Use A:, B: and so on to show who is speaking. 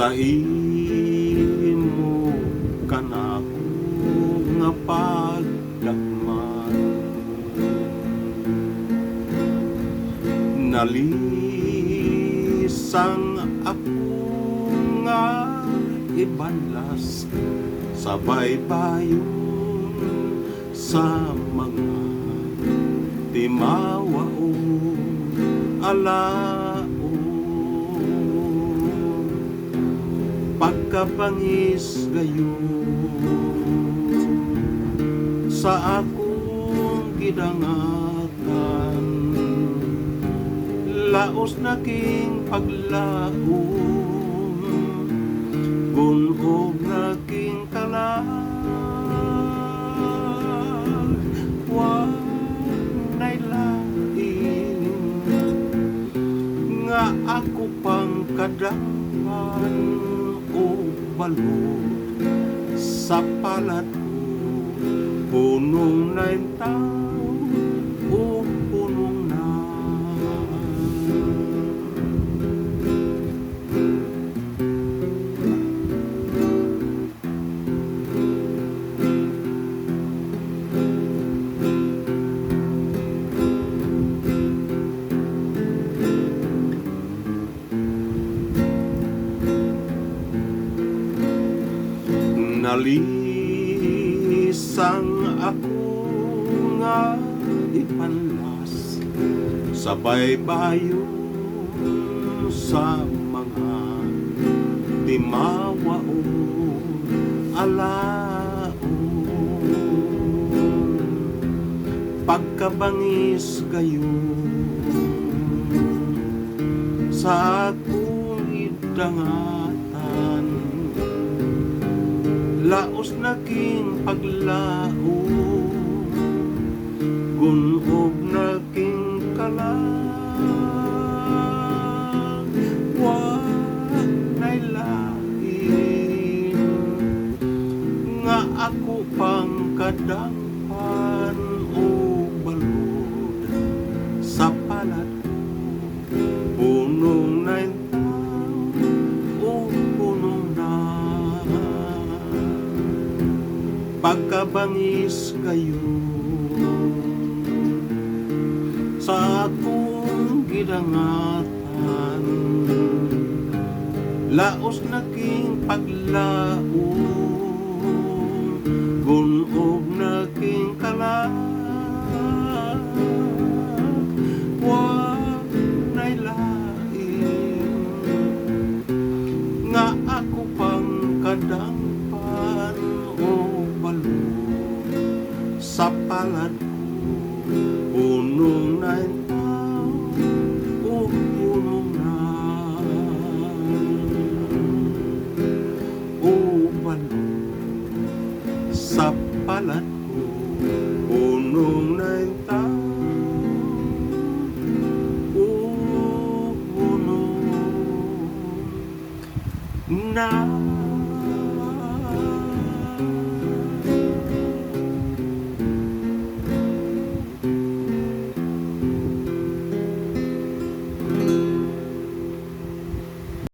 A: sa imo kanako nga pagdagman. Nalisang ako nga ibanlas sa baybayon sa mga timawaong alaon. Pagkabangis gayon sa akong gidangatan, laos na king paglaom, gunog na king kalag. Wanay lain nga ako pang kadangpan o balod sa palat ko, punong na yung tao o punong na. Nalisang ako nga ipanlas sa baybayon sa mga timawaong alaon. Pagkabangis gayon sa akong idangatan, laos na king paglaom, gunog na king kalag. Wanay lain nga ako pang kadangpan o balod sa palat ko, punong na yung tao o punong na. Pagkabangis gayon sa akong gidangatan, laos na king paglaom, gunog na king kalag. Wanay lain nga ako pang kadangpan o balod sa palat ko, punong na yung tao o punong na. O balod sa palat ko, punong na yung tao o punong na.